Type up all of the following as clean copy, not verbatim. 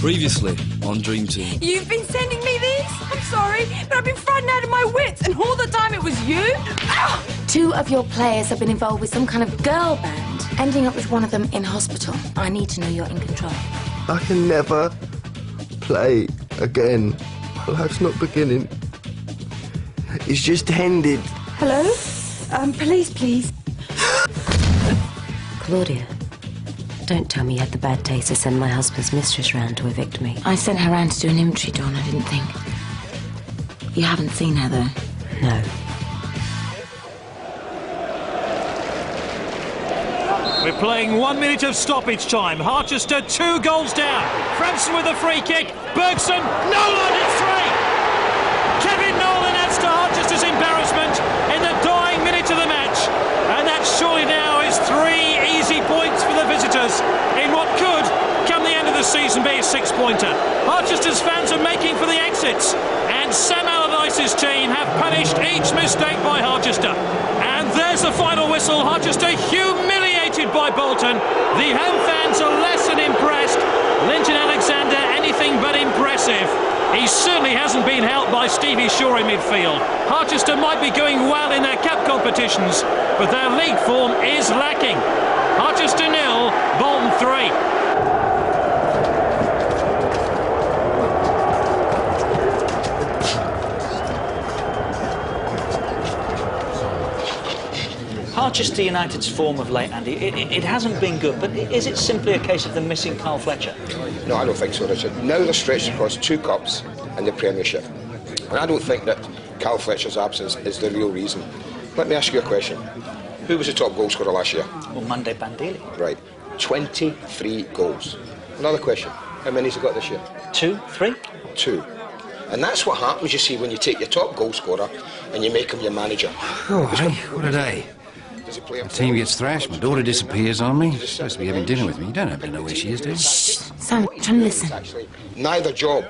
Previously on Dream Team. You've been sending me these? I'm sorry, but I've been frightened out of my wits, and all the time it was you? Ah! 2 of your players have been involved with some kind of girl band, ending up with one of them in hospital. I need to know you're in control. I can never play again. Life's not beginning. It's just ended. Hello? Police, please. Claudia, don't tell me you had the bad taste to send my husband's mistress round to evict me. I sent her round to do an inventory, Dawn, I didn't think. You haven't seen her, though? No. We're playing 1 minute of stoppage time. Harchester 2 goals down. Frampson with a free kick. Bergson, Nolan, it's 3! Kevin Nolan adds to Harchester's embarrassment in the dying minute of the match. And that surely now is 3 easy points for the visitors in what could, come the end of the season, be a 6-pointer. Harchester's fans are making for the exits. And Sam Allardyce's team have punished each mistake by Harchester. And there's the final whistle. Harchester humiliated by Bolton. The home fans are less than impressed. Linton Alexander, anything but impressive. He certainly hasn't been helped by Stevie Shaw in midfield. Harchester might be going well in their cup competitions, but their league form is lacking. Harchester 0, Bolton 3. Harchester United's form of late, Andy, it hasn't been good, but is it simply a case of them missing Carl Fletcher? No, I don't think so, Richard. Now they're stretched across 2 cups and the Premiership. And I don't think that Carl Fletcher's absence is the real reason. Let me ask you a question. Who was the top goal scorer last year? Well, Monday Bandili. Right. 23 goals. Another question. How many has he got this year? 2, 3? 2. And that's what happens, you see, when you take your top goal scorer and you make him your manager. Oh, hey, what a day. The team gets thrashed, my daughter disappears on me. She's supposed to be having dinner with me. You don't happen to know where she is, do you? Shh, Sam, I'm trying to listen. Actually, neither job.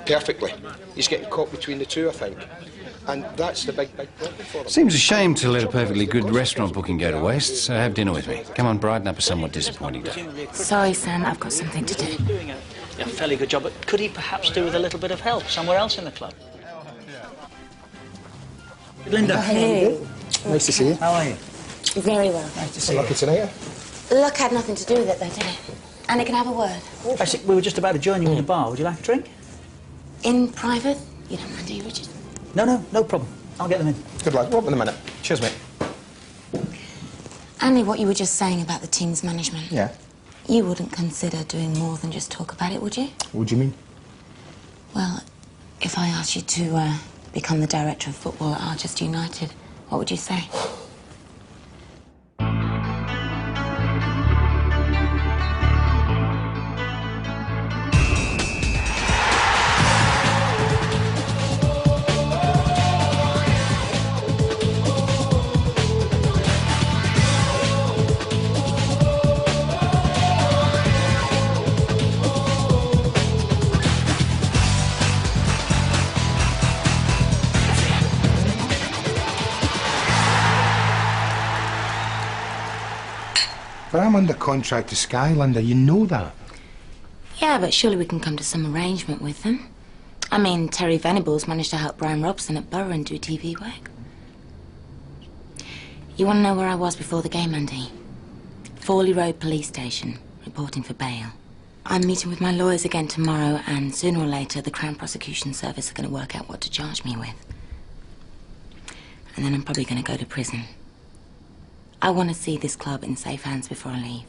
Perfectly. He's getting caught between the 2, I think. And that's the big problem for him. Seems a shame to let a perfectly good restaurant booking go to waste, so have dinner with me. Come on, brighten up a somewhat disappointing day. Sorry, Sam, I've got something to do. Doing a fairly good job, but could he perhaps do with a little bit of help somewhere else in the club? Linda. Hey. Nice to see you. How are you? Very well. Nice to see you. Lucky tonight. Luck had nothing to do with it, though, did it? And it can have a word. Actually, we were just about to join you in the bar. Would you like a drink? In private? You don't mind, do you, Richard? No problem. I'll get them in. Good luck. We'll up in a minute. Cheers, mate. Andy, what you were just saying about the team's management. Yeah? You wouldn't consider doing more than just talk about it, would you? What do you mean? Well, if I asked you to become the director of football at Harchester United, what would you say? But I'm under contract to Sky, Linda. You know that. Yeah, but surely we can come to some arrangement with them. I mean, Terry Venables managed to help Brian Robson at Borough and do TV work. You want to know where I was before the game, Andy? Fawley Road Police Station, reporting for bail. I'm meeting with my lawyers again tomorrow, and sooner or later the Crown Prosecution Service are going to work out what to charge me with. And then I'm probably going to go to prison. I want to see this club in safe hands before I leave.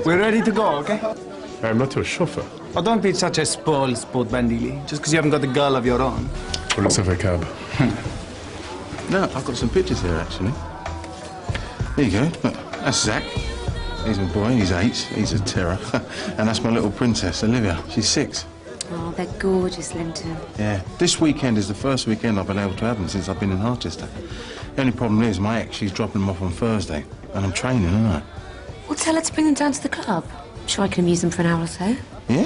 We're ready to go, okay? I'm not your chauffeur. Oh, don't be such a spoiled sport, Bandili. Just because you haven't got a girl of your own. Well, let's have a cab. No, I've got some pictures here, actually. There you go. Look, that's Zach. He's my boy, he's 8. He's a terror. And that's my little princess, Olivia. She's 6. Oh, they're gorgeous, Linton. Yeah. This weekend is the first weekend I've been able to have them since I've been in Harchester. The only problem is my ex, she's dropping them off on Thursday. And I'm training, aren't I? Well, tell her to bring them down to the club. I'm sure I can amuse them for an hour or so. Yeah?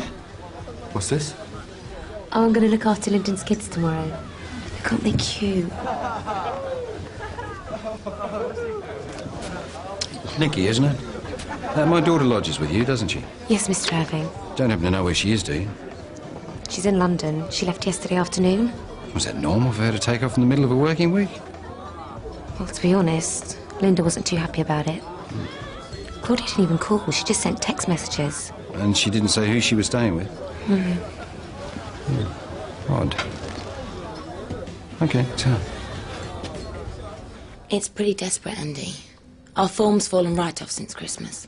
What's this? Oh, I'm going to look after Linton's kids tomorrow. Can't they cute? Nikki, isn't it? My daughter lodges with you, doesn't she? Yes, Mr. Irving. Don't happen to know where she is, do you? She's in London. She left yesterday afternoon. Was that normal for her to take off in the middle of a working week? Well, to be honest, Linda wasn't too happy about it. Claudia didn't even call. She just sent text messages. And she didn't say who she was staying with? Odd. OK, tell. It's pretty desperate, Andy. Our form's fallen right off since Christmas.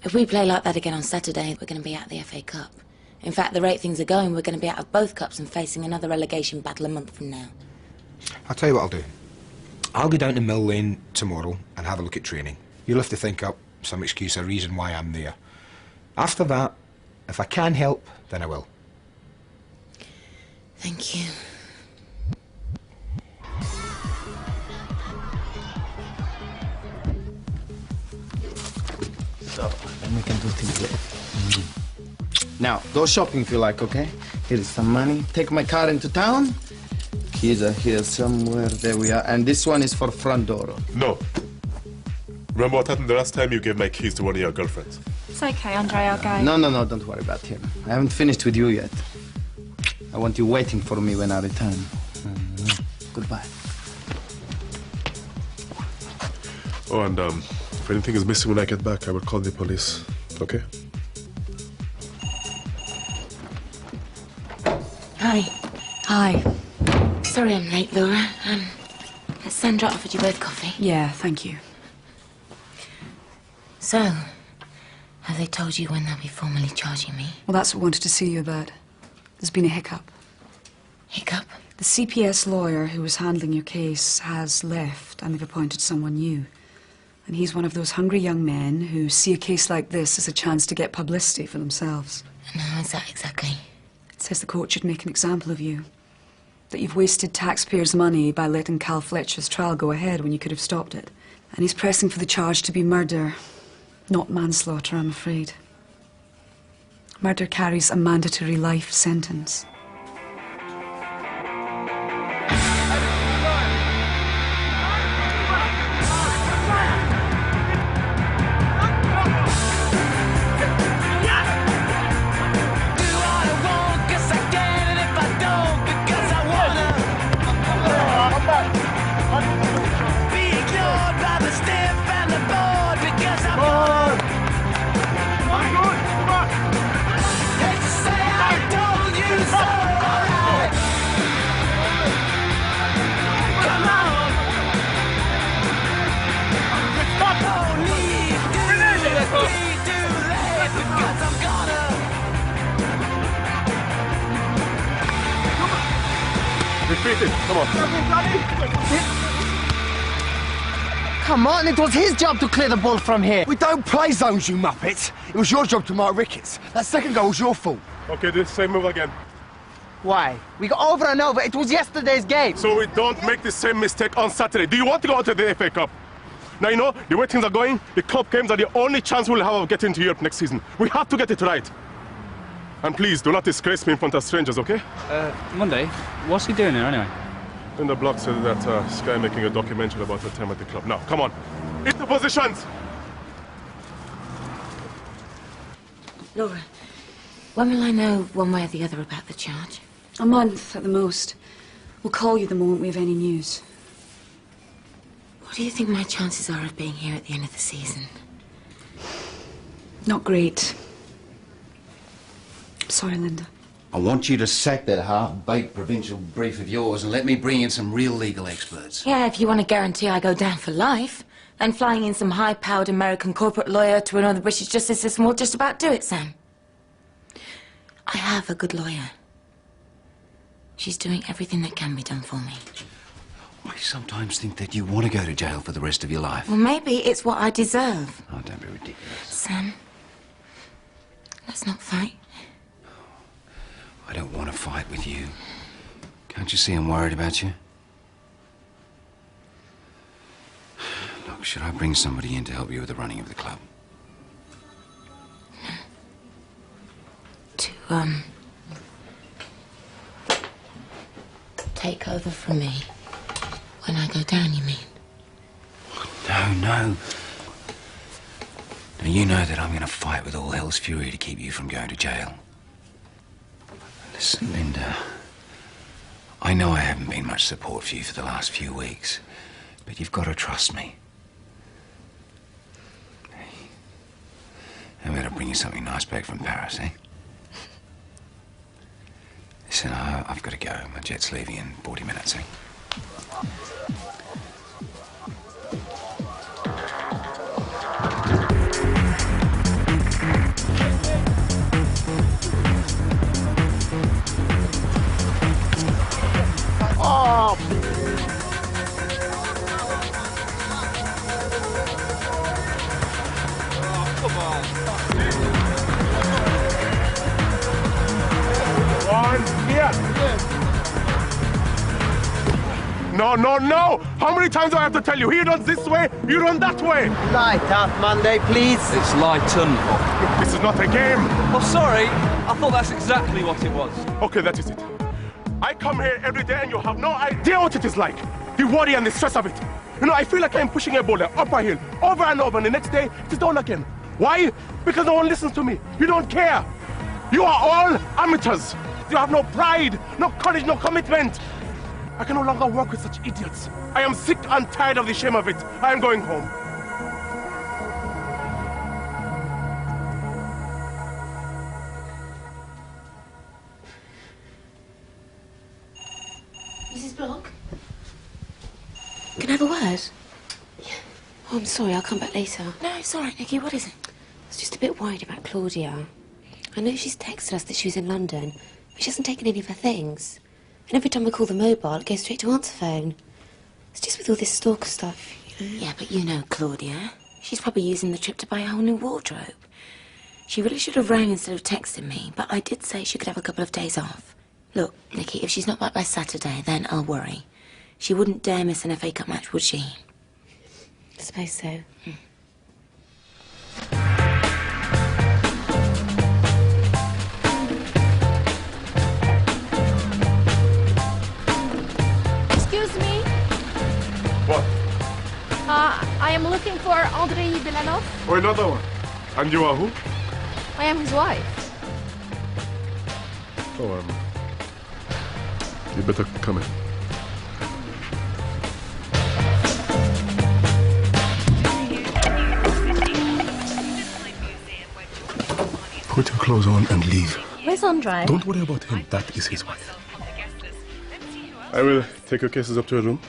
If we play like that again on Saturday, we're going to be out of the FA Cup. In fact, the rate things are going, we're going to be out of both cups and facing another relegation battle a month from now. I'll tell you what I'll do. I'll go down to Mill Lane tomorrow and have a look at training. You'll have to think up some excuse or reason why I'm there. After that, if I can help, then I will. Thank you. So, then we can do things later. Now, go shopping if you like, okay? Here is some money. Take my car into town. Keys are here somewhere. There we are. And this one is for front door. No. Remember what happened the last time you gave my keys to one of your girlfriends? It's okay, Andre, I'll go. No, don't worry about him. I haven't finished with you yet. I want you waiting for me when I return. Goodbye. Oh, and if anything is missing when I get back, I will call the police. Okay? Hi. Hi. Sorry I'm late, Laura. Has Sandra offered you both coffee? Yeah, thank you. So, have they told you when they'll be formally charging me? Well, that's what I wanted to see you about. There's been a hiccup. Hiccup? The CPS lawyer who was handling your case has left, and they've appointed someone new. And he's one of those hungry young men who see a case like this as a chance to get publicity for themselves. And how is that exactly? It says the court should make an example of you. That you've wasted taxpayers' money by letting Cal Fletcher's trial go ahead when you could have stopped it. And he's pressing for the charge to be murder, not manslaughter, I'm afraid. Murder carries a mandatory life sentence. Come on. Come on, it was his job to clear the ball from here. We don't play zones, you muppet. It was your job to mark Ricketts. That second goal was your fault. Okay, do the same move again. Why? We got over and over. It was yesterday's game. So we don't make the same mistake on Saturday. Do you want to go to the FA Cup? Now, you know, the way things are going, the club games are the only chance we'll have of getting to Europe next season. We have to get it right. And please, do not disgrace me in front of strangers, okay? Monday, what's he doing there anyway? In the blog said that this guy making a documentary about the time at the club. Now, come on. Hit the positions! Laura, when will I know one way or the other about the charge? A month at the most. We'll call you the moment we have any news. What do you think my chances are of being here at the end of the season? Not great. Sorry, Linda. I want you to sack that half-baked provincial brief of yours and let me bring in some real legal experts. Yeah, if you want to guarantee I go down for life, then flying in some high-powered American corporate lawyer to another British justice system will just about do it, Sam. I have a good lawyer. She's doing everything that can be done for me. I sometimes think that you want to go to jail for the rest of your life. Well, maybe it's what I deserve. Oh, don't be ridiculous. Sam, let's not fight. I don't want to fight with you. Can't you see I'm worried about you? Look, should I bring somebody in to help you with the running of the club? To, take over from me when I go down, you mean? No, no. Now, you know that I'm going to fight with all hell's fury to keep you from going to jail. Listen, Linda, I know I haven't been much support for you for the last few weeks, but you've got to trust me. Hey, I'm going to bring you something nice back from Paris, eh? Listen, I've got to go. My jet's leaving in 40 minutes, eh? Oh! Come on. One, here. No, no, no! How many times do I have to tell you? He runs this way, you run that way! Light up, Monday, please. It's lighten. This is not a game! Oh, sorry. I thought that's exactly what it was. Okay, that is it. I come here every day and you have no idea what it is like. The worry and the stress of it. You know, I feel like I'm pushing a boulder up a hill, over and over, and the next day, it is down again. Why? Because no one listens to me. You don't care. You are all amateurs. You have no pride, no courage, no commitment. I can no longer work with such idiots. I am sick and tired of the shame of it. I am going home. Mrs. Block? Can I have a word? Yeah. Oh, I'm sorry, I'll come back later. No, it's all right, Nikki, what is it? I was just a bit worried about Claudia. I know she's texted us that she was in London, but she hasn't taken any of her things. And every time I call the mobile, it goes straight to answer phone. It's just with all this stalker stuff, you know. Yeah, but you know Claudia. She's probably using the trip to buy a whole new wardrobe. She really should have rang instead of texting me, but I did say she could have a couple of days off. Look, Nikki, if she's not back by Saturday, then I'll worry. She wouldn't dare miss an FA Cup match, would she? I suppose so. Excuse me. What? I am looking for Andrei Belanov. Oh, another one. And you are who? I am his wife. Oh, you better come in. Put your clothes on and leave. Where's Andrei? Don't worry about him. That is his wife. I will take your cases up to your room.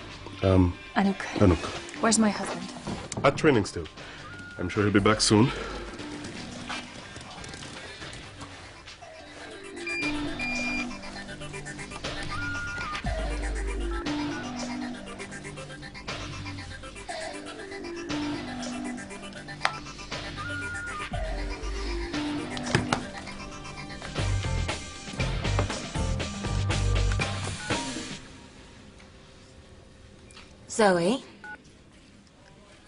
Anouk. Anouk. Where's my husband? At training still. I'm sure he'll be back soon. Zoe,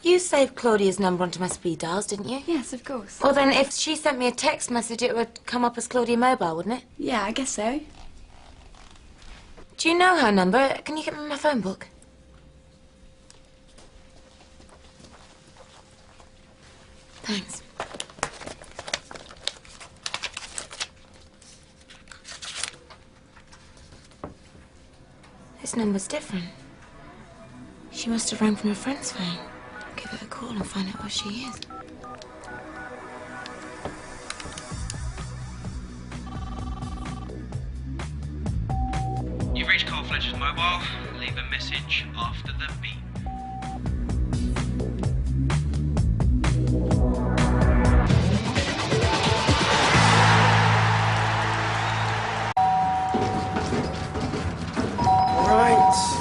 you saved Claudia's number onto my speed dials, didn't you? Yes, of course. Well, then, if she sent me a text message, it would come up as Claudia Mobile, wouldn't it? Yeah, I guess so. Do you know her number? Can you get me my phone book? Thanks. This number's different. She must have rang from her friend's phone. I'll give her a call and find out where she is. You've reached Carl Fletcher's mobile. Leave a message after the beep. All right.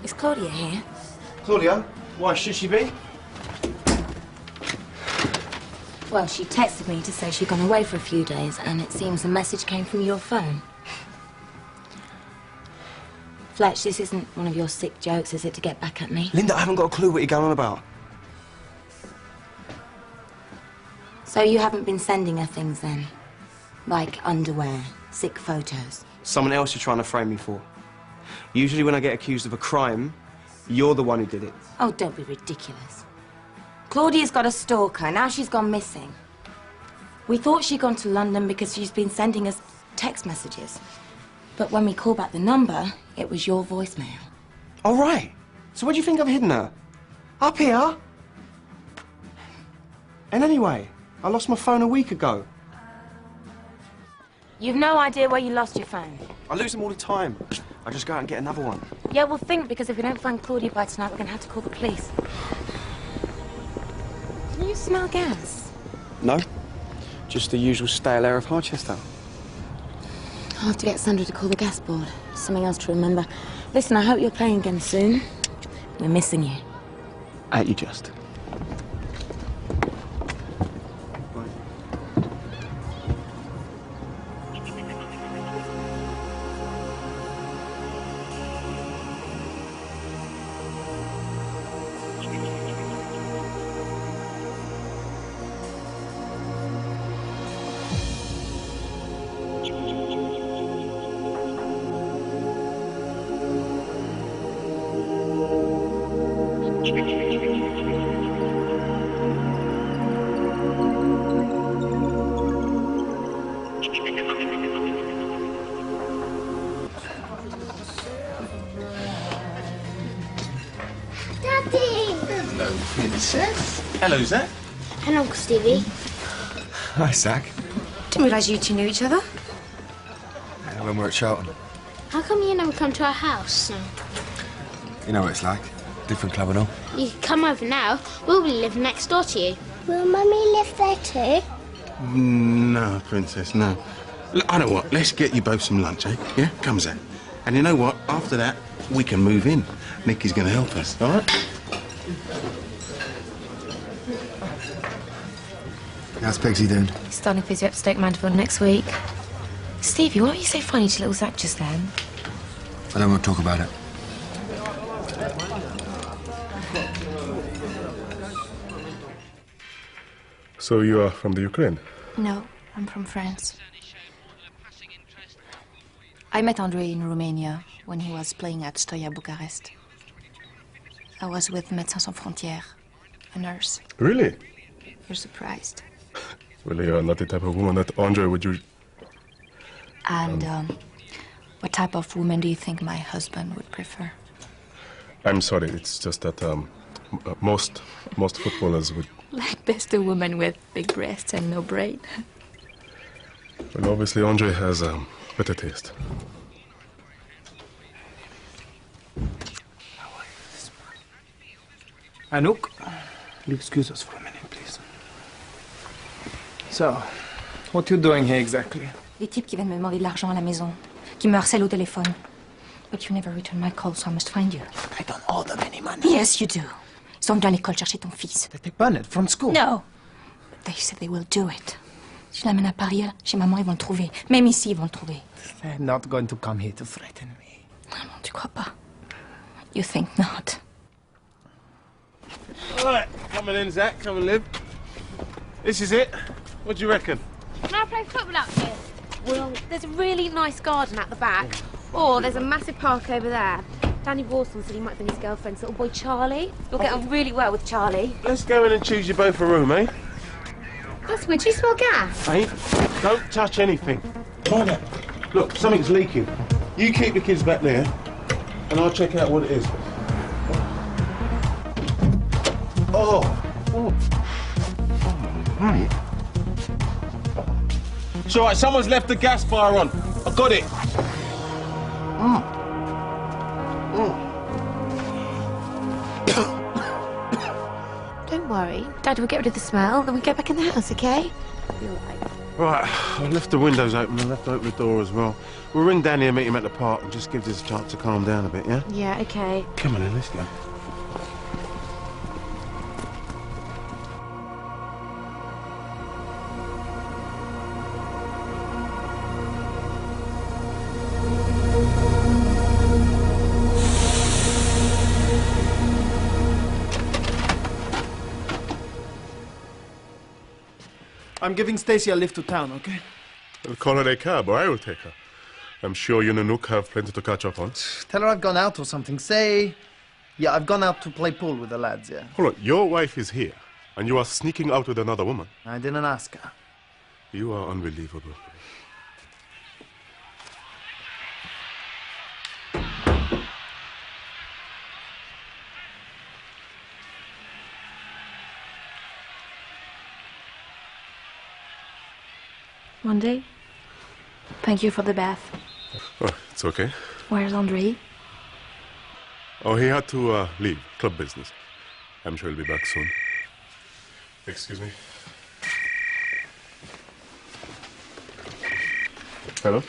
Is Claudia here? Claudia? Why should she be? Well, she texted me to say she'd gone away for a few days, and it seems the message came from your phone. Fletch, this isn't one of your sick jokes, is it, to get back at me? Linda, I haven't got a clue what you're going on about. So you haven't been sending her things then? Like underwear, sick photos? Someone else you're trying to frame me for. Usually when I get accused of a crime, You're the one who did it. Oh, don't be ridiculous. Claudia's got a stalker. Now she's gone missing. We thought she'd gone to London because she's been sending us text messages. But when we called back the number, it was your voicemail. All right. So where do you think I've hidden her? Up here? And anyway, I lost my phone a week ago. You've no idea where you lost your phone. I lose them all the time. I just go out and get another one. Yeah, well, think, because if we don't find Claudia by tonight, we're going to have to call the police. Can you smell gas? No. Just the usual stale air of Harchester. I'll have to get Sandra to call the gas board. Something else to remember. Listen, I hope you're playing again soon. We're missing you. Ain't you just? Hello, Zach. Hello, Uncle Stevie. Hi, Zach. Didn't realise you two knew each other. When we're at Charlton. How come you never come to our house? You know what it's like. Different club and all. You can come over now. We'll be living next door to you. Will Mummy live there too? No, Princess, no. Look, I know what, let's get you both some lunch, eh? Yeah? Come, Zach. And you know what? After that, we can move in. Nicky's going to help us, all right? How's Pegsy doing? He's starting physio at Stoke Mandeville next week. Stevie, why were you so funny to little Zach just then? I don't want to talk about it. So you are from the Ukraine? No, I'm from France. I met Andrei in Romania when he was playing at Stoia Bucharest. I was with Médecins Sans Frontières, a nurse. Really? You're surprised. Well, you are not the type of woman that Andre would use. And what type of woman do you think my husband would prefer? I'm sorry, it's just that most footballers would... Like best a woman with big breasts and no brain. Well, obviously Andre has better taste. Anouk, will you excuse us for a minute, please? So, what are you doing here exactly? Les types qui viennent me demander de l'argent à la maison, qui me harcèlent au téléphone. But you never return my call, so I must find you. I don't owe them any money. Yes, you do. Ils sont venus à l'école chercher ton fils. They banned from school. No. But they said they will do it. Si je l'amène à Paris, chez maman, ils vont le trouver. Même ici, ils vont le trouver. They're not going to come here to threaten me. Ah non, tu crois pas? You think not. All right, coming in, Zach. Come and live. This is it. What do you reckon? Can I play football out here? Well, there's a really nice garden at the back. Or there's a massive park over there. Danny Warson said he might bring his girlfriend's little boy Charlie. You'll get on really well with Charlie. Let's go in and choose you both a room, eh? That's weird. Do you smell gas? Hey, don't touch anything. Try that. Look, something's leaking. You keep the kids back there, and I'll check out what it is. Oh. Right. It's all right, someone's left the gas fire on. I got it. Don't worry. Dad will get rid of the smell, then we go back in the house, okay? Right, I left the windows open, I left open the door as well. We'll ring Danny and meet him at the park and just give this a chance to calm down a bit, yeah? Yeah, okay. Come on then, let's go. I'm giving Stacy a lift to town, okay? I'll call her a cab, or I will take her. I'm sure you and Anouk have plenty to catch up on. Tell her I've gone out or something. Say, Yeah, I've gone out to play pool with the lads, yeah. Hold on, your wife is here, and you are sneaking out with another woman. I didn't ask her. You are unbelievable. Monday, thank you for the bath. Oh, it's okay. Where's Andre? Oh, he had to leave. Club business. I'm sure he'll be back soon. Excuse me. Hello?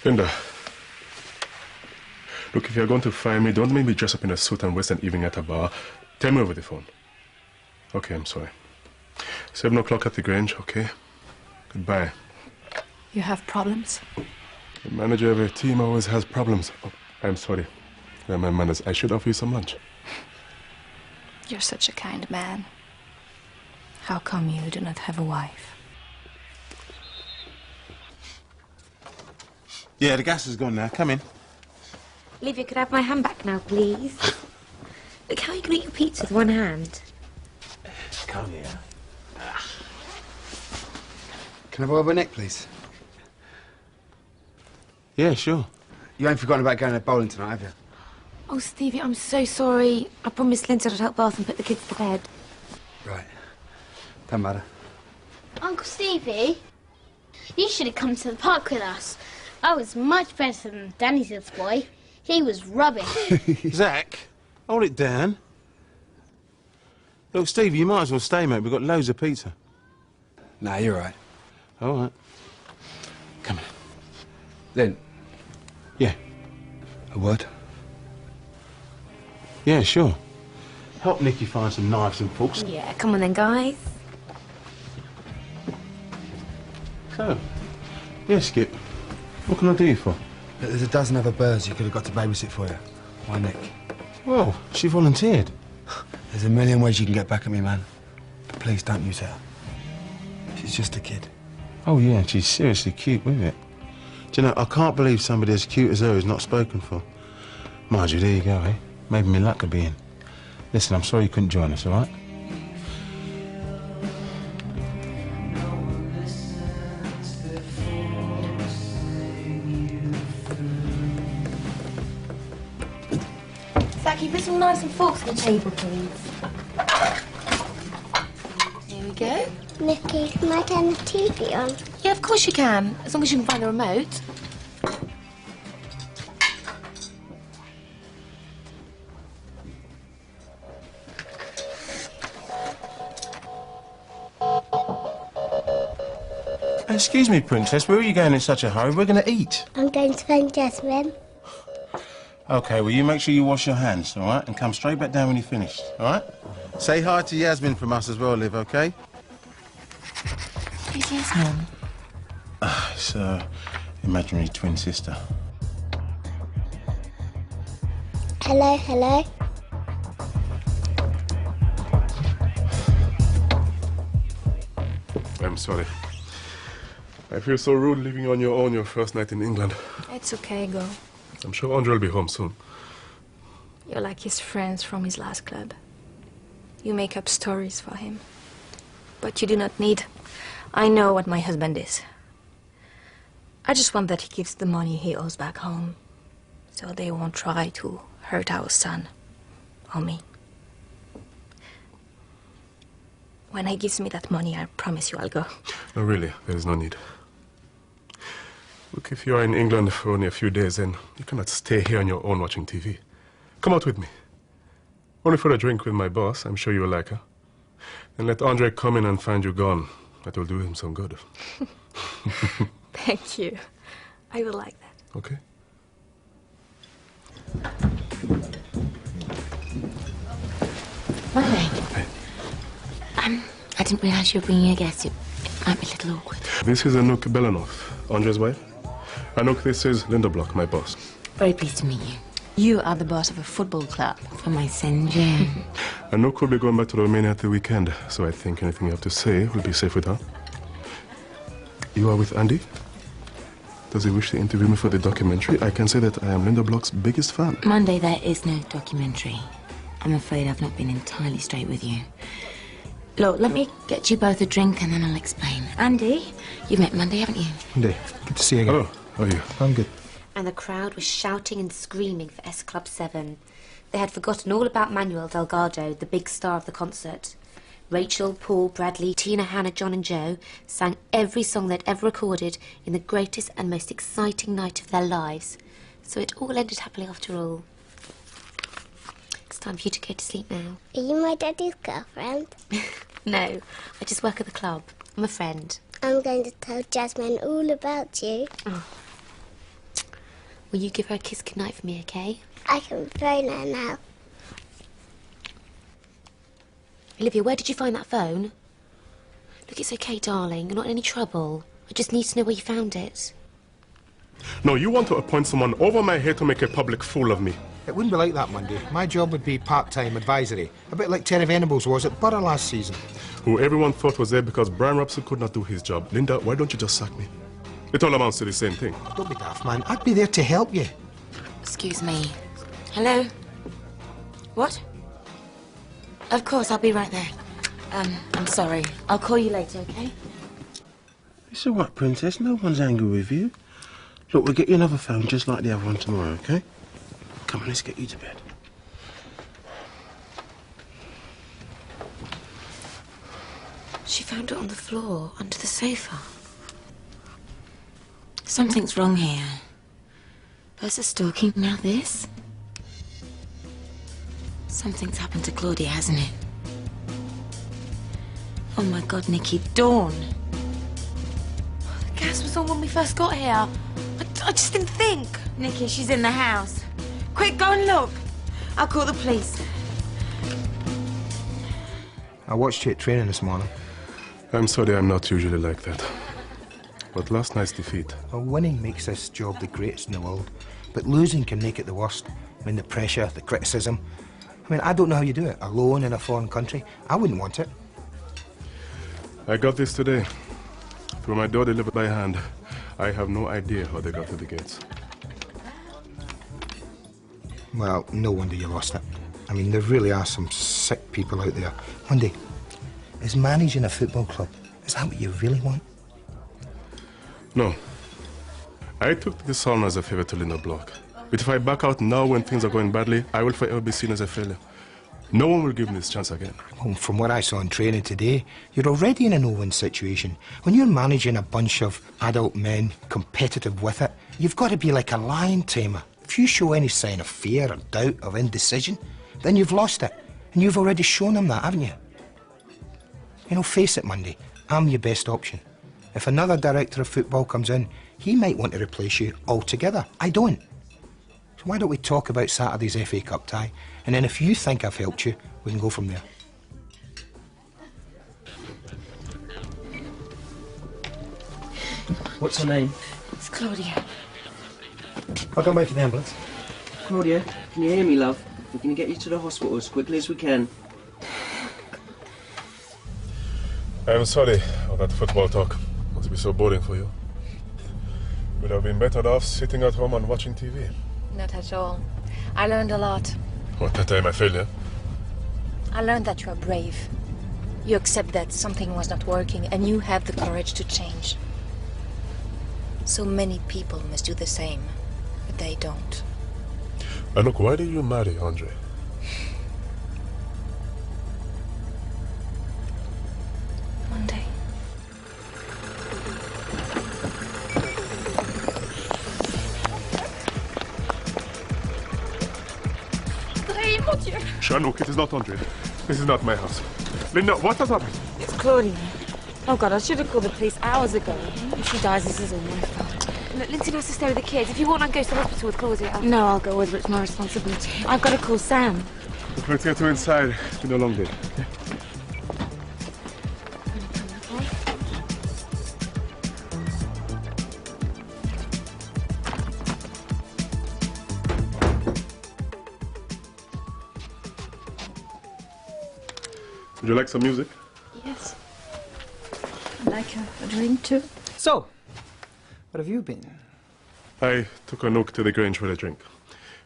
Linda. Look, if you're going to fire me, don't make me dress up in a suit and waste an evening at a bar. Tell me over the phone. Okay, I'm sorry. 7 o'clock at the Grange, okay? Goodbye. You have problems? The manager of a team always has problems. Oh, I'm sorry. They're my manners. I should offer you some lunch. You're such a kind man. How come you do not have a wife? Yeah, the gas is gone now. Come in. Olivia, could I have my hand back now, please? Look, how are you going to eat your pizza with one hand? Come here. Can I borrow a neck, please? Yeah, sure. You ain't forgotten about going to bowling tonight, have you? Oh, Stevie, I'm so sorry. I promised Linda I'd help Bath and put the kids to bed. Right. Don't matter. Uncle Stevie, you should have come to the park with us. I was much better than Danny's little boy. He was rubbish. Zach, hold it down. Look, Stevie, you might as well stay, mate. We've got loads of pizza. Nah, you're right. All right. Come here. Then? Yeah. A word? Yeah, sure. Help Nicky find some knives and forks. Yeah, come on then, guys. So, yeah, Skip. What can I do you for? There's a dozen other birds you could have got to babysit for you. Why, Nick? Well, she volunteered. There's a million ways you can get back at me, man. But please don't use her. She's just a kid. Oh, yeah, she's seriously cute with it. Do you know, I can't believe somebody as cute as her is not spoken for. Mind you, there you go, eh? Maybe my luck could be in. Listen, I'm sorry you couldn't join us, all right? Zach, you put some knives and forks on the table, please. Here we go. Nicky, can I turn the TV on? Yeah, of course you can, as long as you can find the remote. Excuse me, Princess, where are you going in such a hurry? We're going to eat. I'm going to phone Jasmine. OK, well, you make sure you wash your hands, all right? And come straight back down when you're finished, all right? Say hi to Yasmin from us as well, Liv, OK? Who's Yasmin? It's imaginary twin sister. Hello, hello. I'm sorry. I feel so rude leaving you on your own your first night in England. It's okay, go. I'm sure Andre will be home soon. You're like his friends from his last club. You make up stories for him. But you do not need. I know what my husband is. I just want that he gives the money he owes back home, so they won't try to hurt our son or me. When he gives me that money, I promise you I'll go. No, really, there is no need. Look, if you are in England for only a few days, then you cannot stay here on your own watching TV. Come out with me. Only for a drink with my boss. I'm sure you will like her. And let Andre come in and find you gone. That will do him some good. Thank you. I will like that. Okay. Monday. Hey. I didn't realise you were bringing a guest. It might be a little awkward. This is Anouk Belanov, Andre's wife. Anouk, this is Linda Block, my boss. Very pleased to meet you. You are the boss of a football club. For my son, Jane. Anouk will be going back to Romania at the weekend, so I think anything you have to say will be safe with her. You are with Andy? Does he wish to interview me for the documentary? I can say that I am Linda Block's biggest fan. Monday, there is no documentary. I'm afraid I've not been entirely straight with you. Look, let me get you both a drink and then I'll explain. Andy, you've met Monday, haven't you? Monday, good to see you again. Hello, how are you? I'm good. And the crowd was shouting and screaming for S Club 7. They had forgotten all about Manuel Delgado, the big star of the concert. Rachel, Paul, Bradley, Tina, Hannah, John and Joe sang every song they'd ever recorded in the greatest and most exciting night of their lives. So it all ended happily after all. It's time for you to go to sleep now. Are you my daddy's girlfriend? No, I just work at the club. I'm a friend. I'm going to tell Jasmine all about you. Oh. Will you give her a kiss goodnight for me, okay? I can phone her now. Olivia, where did you find that phone? Look, it's okay, darling. You're not in any trouble. I just need to know where you found it. No, you want to appoint someone over my head to make a public fool of me. It wouldn't be like that, Monday. My job would be part-time advisory, a bit like Terry Venables was at Borough last season. Who everyone thought was there because Brian Robson could not do his job. Linda, why don't you just sack me? It all amounts to the same thing. Don't be daft, man. I'd be there to help you. Excuse me. Hello? What? Of course, I'll be right there. I'm sorry. I'll call you later, okay? It's all right, Princess. No one's angry with you. Look, we'll get you another phone just like the other one tomorrow, okay? Come on, let's get you to bed. She found it on the floor, under the sofa. Something's wrong here. First the stalking, now this. Something's happened to Claudia, hasn't it? Oh my God, Nikki, Dawn. The gas was on when we first got here. I just didn't think. Nikki, she's in the house. Quick, go and look. I'll call the police. I watched you at training this morning. I'm sorry, I'm not usually like that. But last night's defeat... Well, winning makes this job the greatest in the world. But losing can make it the worst. I mean, the pressure, the criticism. I mean, I don't know how you do it. Alone in a foreign country. I wouldn't want it. I got this today. Through my door delivered by hand. I have no idea how they got to the gates. Well, no wonder you lost it. I mean, there really are some sick people out there. Monday, is managing a football club, is that what you really want? No. I took the son as a favor to Linda Block. But if I back out now when things are going badly, I will forever be seen as a failure. No one will give me this chance again. Well, from what I saw in training today, you're already in a no-win situation. When you're managing a bunch of adult men, competitive with it, you've got to be like a lion tamer. If you show any sign of fear or doubt or indecision, then you've lost it. And you've already shown them that, haven't you? You know, face it, Monday, I'm your best option. If another director of football comes in, he might want to replace you altogether. I don't. So why don't we talk about Saturday's FA Cup tie, and then if you think I've helped you, we can go from there. What's her name? It's Claudia. I'll go wait for the ambulance. Claudia, can you hear me, love? We're going to get you to the hospital as quickly as we can. I'm sorry about that football talk. Must be so boring for you. Would have been better off sitting at home and watching TV. Not at all. I learned a lot. What, that time I failed, yeah? I learned that you are brave. You accept that something was not working and you have the courage to change. So many people must do the same, but they don't. And look, why did you marry Andre? Monday. Mon Dieu! Jean-Luc, it is not Andre. This is not my house. Linda, what has happened? It's Claudia. Oh, God, I should have called the police hours ago. If she dies, this is all my fault. Look, Lindsay has to stay with the kids. If you want, I'll go to the hospital with Claudia. No, I'll go with her. It's my responsibility. I've got to call Sam. Look, let's get you inside. It's been a long day. Would you like some music? Yes. I'd like a drink too. So, where have you been? I took Anouk to the Grange for a drink.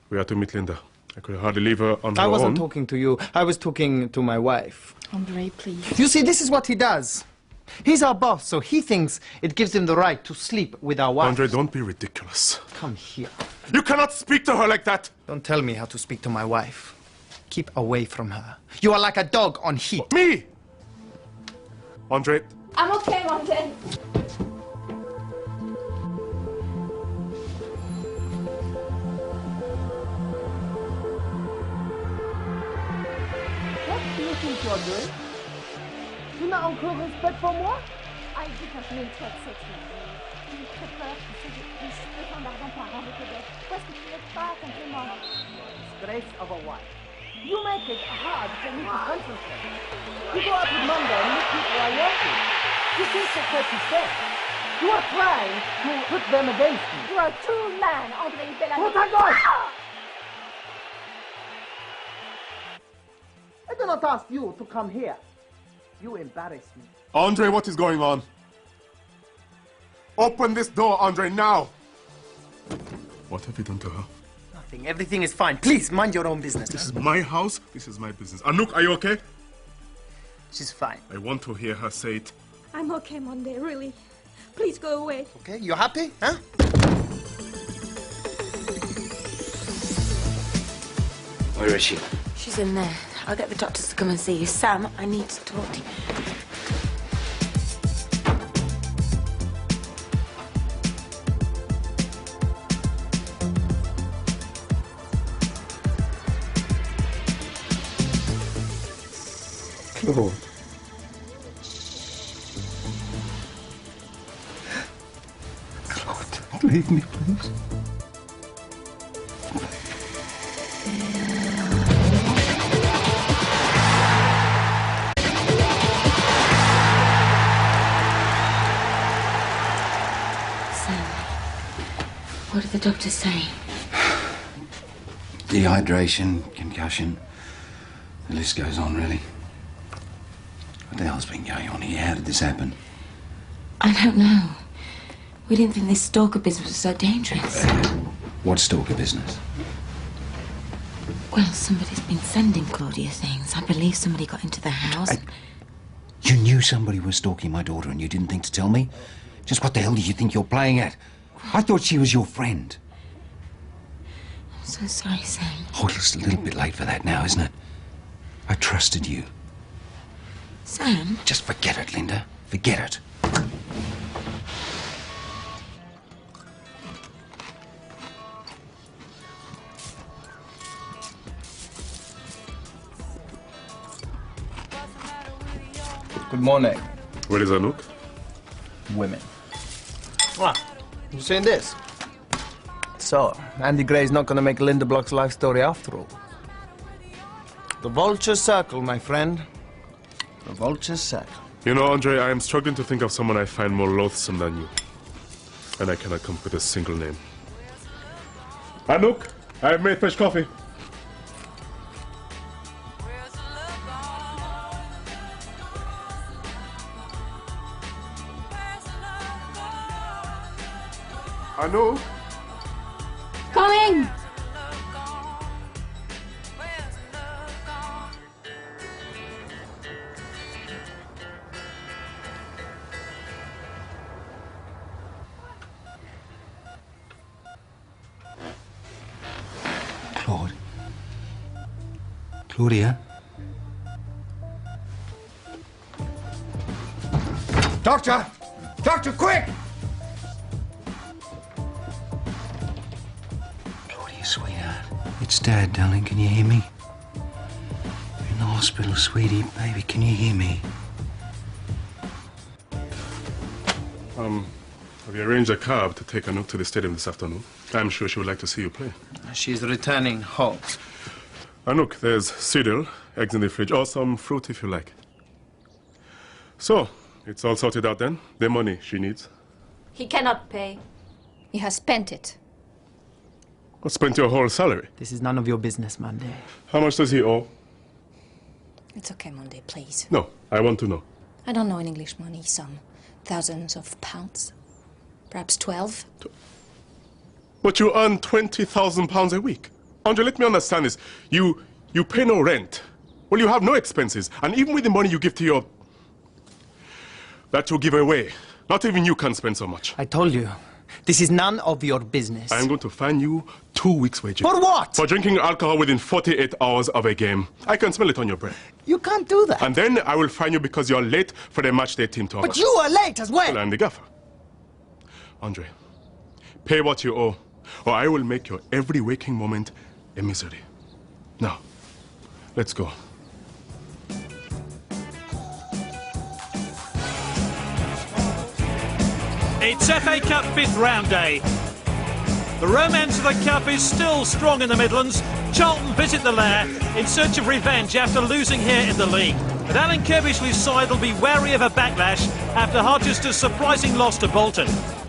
We had to meet Linda. I could hardly leave her on her I own. wasn't talking to you. I was talking to my wife. Andre, please. You see, this is what he does. He's our boss, so he thinks it gives him the right to sleep with our wife. Andre, don't be ridiculous. Come here. You cannot speak to her like that! Don't tell me how to speak to my wife. Keep away from her. You are like a dog on heat. Me! Andre. I'm okay, Andre. What do you think you're doing? Tu n'as encore respect pour moi? I did not mean to upset you. Tu me fais peur, tu sais, je suis très ardent pour arranger tes dettes. Pourquoi est-ce que tu n'aides pas simplement? Disgrace of a wife. You make it hard for me to concentrate. You go out with Monday and meet people I work with. You think that's what you say. You are trying to put them against me. You are a true man, Andre Bellamy. What I got? I do not ask you to come here. You embarrass me. Andre, what is going on? Open this door, Andre, now! What have you done to her? Nothing. Everything is fine. Please, mind your own business. This is my house. This is my business. Anouk, are you okay? She's fine. I want to hear her say it. I'm okay, Monday, really. Please go away. Okay, you happy, huh? Where is she? She's in there. I'll get the doctors to come and see you. Sam, I need to talk to you. Claude. Claude, don't leave me, please. What did the doctors say? Dehydration, concussion. The list goes on, really. What the hell's been going on here? How did this happen? I don't know. We didn't think this stalker business was so dangerous. What stalker business? Well, somebody's been sending Claudia things. I believe somebody got into the house. You knew somebody was stalking my daughter and you didn't think to tell me? Just what the hell do you think you're playing at? I thought she was your friend. I'm so sorry, Sam. Oh, it's a little bit late for that now, isn't it? I trusted you. Sam? Just forget it, Linda. Forget it. Good morning. Where is Anouk? Women. Ah, you saying this? So, Andy Gray's not gonna make Linda Block's life story after all. The vulture circle, my friend. The vulture circle. You know, Andre, I am struggling to think of someone I find more loathsome than you. And I cannot come up with a single name. Anouk, I have made fresh coffee. Anouk? Coming! Claude. Claudia? Doctor! Doctor, quick! Claudia, sweetheart. It's Dad, darling. Can you hear me? You're in the hospital, sweetie. Baby, can you hear me? Have you arranged a cab to take Anouk to the stadium this afternoon? I'm sure she would like to see you play. She's returning home. Anouk, there's cereal, eggs in the fridge, or some fruit if you like. So, it's all sorted out then? The money she needs? He cannot pay. He has spent it. Well, spent your whole salary. This is none of your business, Monday. How much does he owe? It's okay, Monday, please. No, I want to know. I don't know in English money, some thousands of pounds. Perhaps 12. But you earn £20,000 a week. Andre, let me understand this. You pay no rent. Well, you have no expenses. And even with the money you give to your... that you give away, not even you can spend so much. I told you. This is none of your business. I am going to fine you 2 weeks' wages. For what? For drinking alcohol within 48 hours of a game. I can smell it on your breath. You can't do that. And then I will fine you because you're late for the matchday team talk. But you are late as well. Well, I'm the gaffer. Andre, pay what you owe, or I will make your every waking moment a misery. Now, let's go. It's FA Cup 5th round day. The romance of the Cup is still strong in the Midlands. Charlton visit the Lair in search of revenge after losing here in the league. But Alan Kirbishley's side will be wary of a backlash after Harchester's surprising loss to Bolton.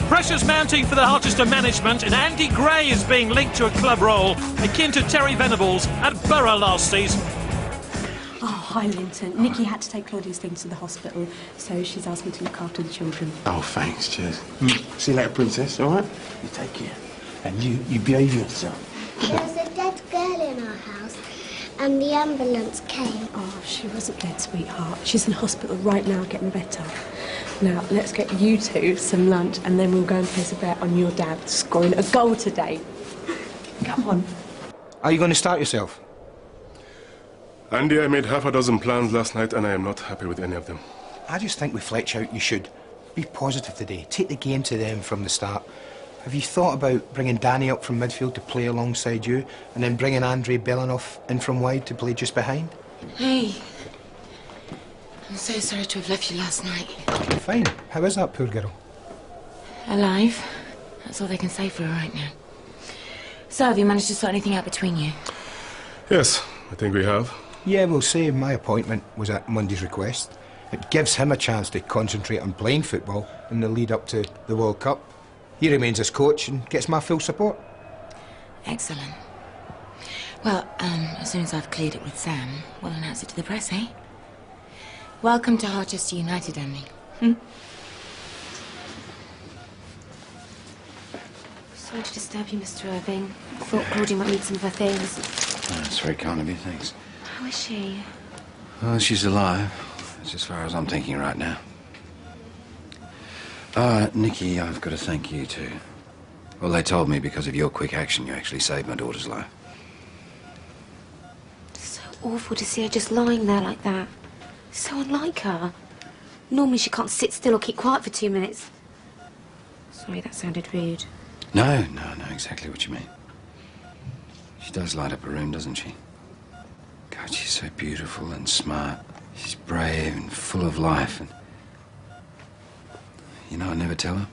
Pressure's mounting for the Harchester management, and Andy Gray is being linked to a club role akin to Terry Venables at Borough last season. Oh, hi, Linton. Nikki had to take Claudia's things to the hospital, so she's asked me to look after the children. Oh, thanks, cheers. See you later, Princess, all right? You take care. And you behave yourself. There's a dead girl in our house, and the ambulance came. Oh, she wasn't dead, sweetheart. She's in hospital right now, getting better. Now, let's get you two some lunch, and then we'll go and place a bet on your dad scoring a goal today. Come on. Are you going to start yourself? Andy, I made half a dozen plans last night, and I am not happy with any of them. I just think with Fletcher out, you should be positive today. Take the game to them from the start. Have you thought about bringing Danny up from midfield to play alongside you, and then bringing Andrei Belanoff in from wide to play just behind? Hey. I'm so sorry to have left you last night. Fine. How is that poor girl? Alive. That's all they can say for her right now. So, have you managed to sort anything out between you? Yes, I think we have. Yeah, we'll say my appointment was at Monday's request. It gives him a chance to concentrate on playing football in the lead up to the World Cup. He remains as coach and gets my full support. Excellent. Well, as soon as I've cleared it with Sam, we'll announce it to the press, eh? Welcome to Harchester United, Andy. Sorry to disturb you, Mr. Irving. I thought Claudia might need some of her things. Oh, that's very kind of you, thanks. How is she? Well, she's alive. That's as far as I'm thinking right now. Nikki, I've got to thank you too. Well, they told me because of your quick action, you actually saved my daughter's life. It's so awful to see her just lying there like that. So unlike her. Normally she can't sit still or keep quiet for 2 minutes. Sorry, that sounded rude. No, I know exactly what you mean. She does light up a room, doesn't she? God, she's so beautiful and smart. She's brave and full of life and... You know, I never tell her.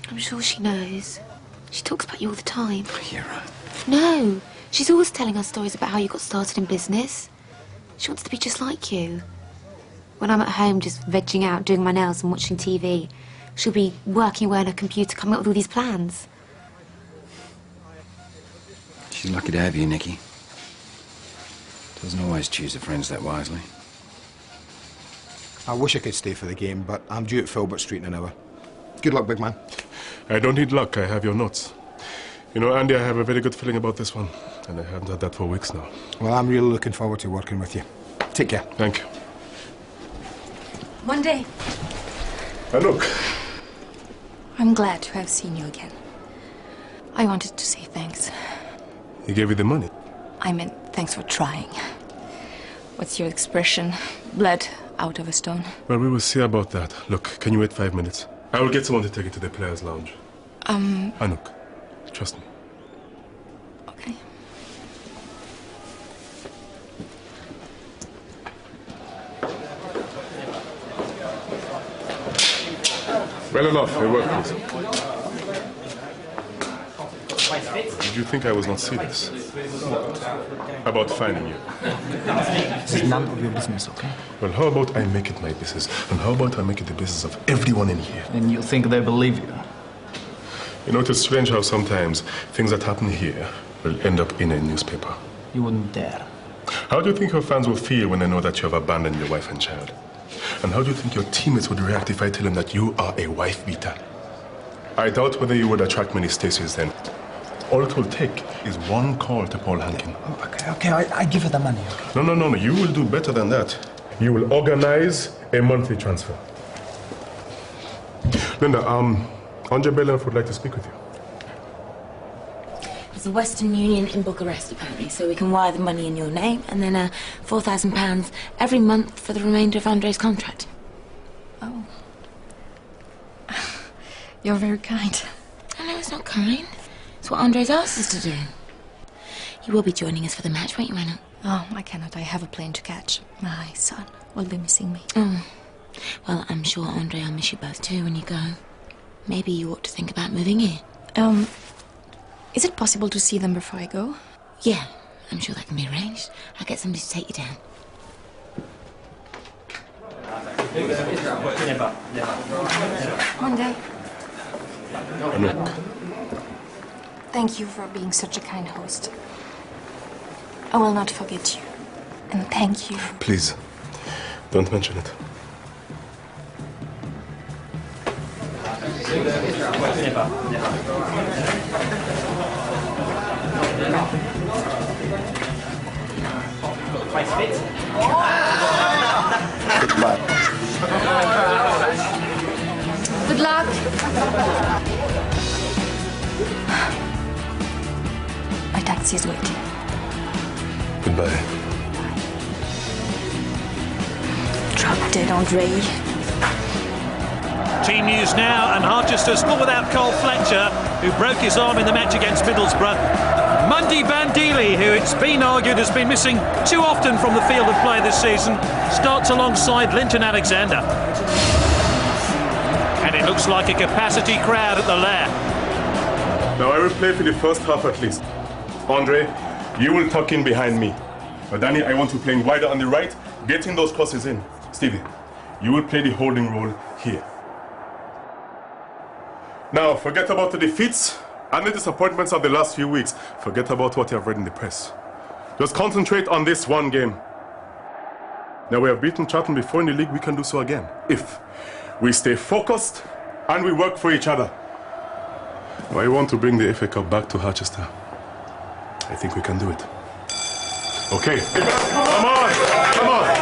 I'm sure she knows. She talks about you all the time. You're right. No, she's always telling us stories about how you got started in business. She wants to be just like you. When I'm at home just vegging out, doing my nails and watching TV, she'll be working away on her computer, coming up with all these plans. She's lucky to have you, Nikki. Doesn't always choose her friends that wisely. I wish I could stay for the game, but I'm due at Filbert Street in an hour. Good luck, big man. I don't need luck, I have your notes. You know, Andy, I have a very good feeling about this one, and I haven't had that for weeks now. Well, I'm really looking forward to working with you. Take care. Thank you. Monday. Look. I'm glad to have seen you again. I wanted to say thanks. He gave you the money? I meant thanks for trying. What's your expression? Blood out of a stone? Well, we will see about that. Look, can you wait 5 minutes? I will get someone to take it to the players' lounge. Anouk, trust me. Okay. Well enough, your work, please. Did you think I was not serious? About finding you? This is none of your business, okay? Well, how about I make it my business? And how about I make it the business of everyone in here? And you think they believe you? You know, it is strange how sometimes things that happen here will end up in a newspaper. You wouldn't dare. How do you think your fans will feel when they know that you have abandoned your wife and child? And how do you think your teammates would react if I tell them that you are a wife beater? I doubt whether you would attract many Stacies then. All it will take is one call to Paul Hankin. Oh, okay, I give her the money. Okay. No. You will do better than that. You will organize a monthly transfer. Linda, Andre Bellev would like to speak with you. There's a Western Union in Bucharest, apparently, so we can wire the money in your name, and then £4,000 every month for the remainder of Andre's contract. Oh. You're very kind. Oh, no, it's not kind. It's what Andre's asked us to do. You will be joining us for the match, won't you, Anna? Oh, I cannot. I have a plane to catch. My son will be missing me. Oh. Well, I'm sure, Andre, I'll miss you both too when you go. Maybe you ought to think about moving here. Is it possible to see them before I go? Yeah, I'm sure that can be arranged. I'll get somebody to take you down. Monday. Look. Thank you for being such a kind host. I will not forget you. And thank you. Please, don't mention it. Good luck. My taxi is waiting. Goodbye. Drop dead, Andre. Team news now, and Harchester still without Cole Fletcher, who broke his arm in the match against Middlesbrough. Mundy Bandili, who it's been argued has been missing too often from the field of play this season, starts alongside Linton Alexander. And it looks like a capacity crowd at the Lair. Now I will play for the first half at least. Andre, you will tuck in behind me. But Danny, I want you playing wider on the right, getting those crosses in. Stevie, you will play the holding role here. Now, forget about the defeats and the disappointments of the last few weeks. Forget about what you have read in the press. Just concentrate on this one game. Now, we have beaten Charlton before in the league, we can do so again. If we stay focused and we work for each other. I want to bring the FA Cup back to Harchester. I think we can do it. Okay. Come on!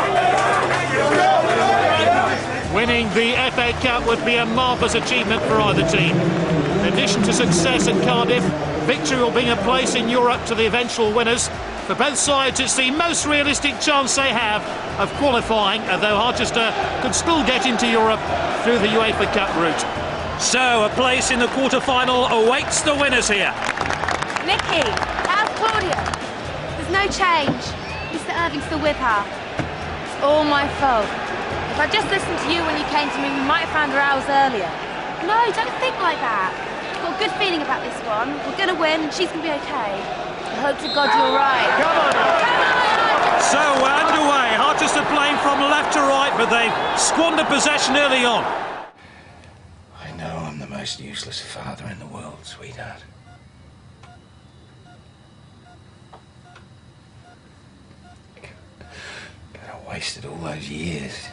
Winning the FA Cup would be a marvellous achievement for either team. In addition to success at Cardiff, victory will bring a place in Europe to the eventual winners. For both sides, it's the most realistic chance they have of qualifying, although Harchester could still get into Europe through the UEFA Cup route. So, a place in the quarter-final awaits the winners here. Nicky, how's Claudia? There's no change. Mr. Irving's still with her. It's all my fault. If I just listened to you when you came to me, we might have found her hours earlier. No, don't think like that. I've got a good feeling about this one. We're going to win, and she's going to be okay. I hope to God you're right. Come on! So we're underway. Harchester playing from left to right, but they've squandered possession early on. I know I'm the most useless father in the world, sweetheart. But I wasted all those years.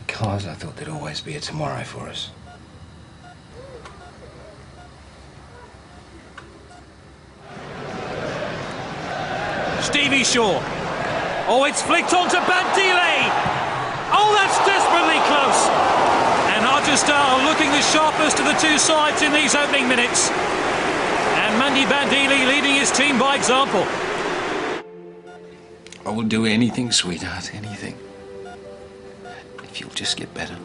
Because I thought there'd always be a tomorrow for us. Stevie Shaw. Oh, it's flicked onto Bandile. Oh, that's desperately close. And Harchester are looking the sharpest of the two sides in these opening minutes. And Mundy Bandile leading his team by example. I will do anything, sweetheart, anything. If you'll just get better.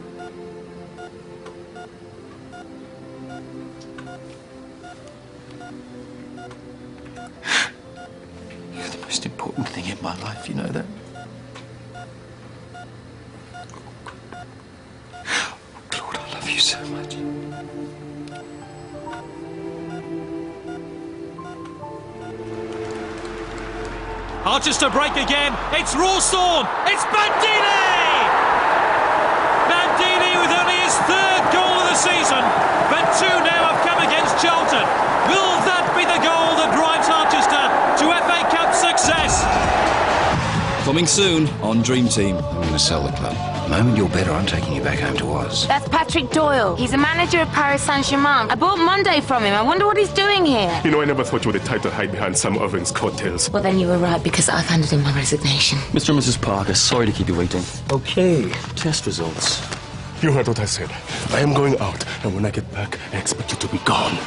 You're the most important thing in my life, you know that? Claude, I love you so much. Harchester break again. It's Rawsthorne. It's Bandini! Bandini with only his third goal of the season, but two now have come against Charlton. Will that be the goal that drives Harchester to FA Cup success? Coming soon on Dream Team. I'm going to sell the club. The moment you're better, I'm taking you back home to Oz. That's Patrick Doyle. He's a manager of Paris Saint-Germain. I bought Monday from him. I wonder what he's doing here. You know, I never thought you would try to hide behind Sam Irving's coattails. Well, then you were right, because I've handed in my resignation. Mr. and Mrs. Parker, sorry to keep you waiting. Okay. Test results. You heard what I said. I am going out, and when I get back, I expect you to be gone.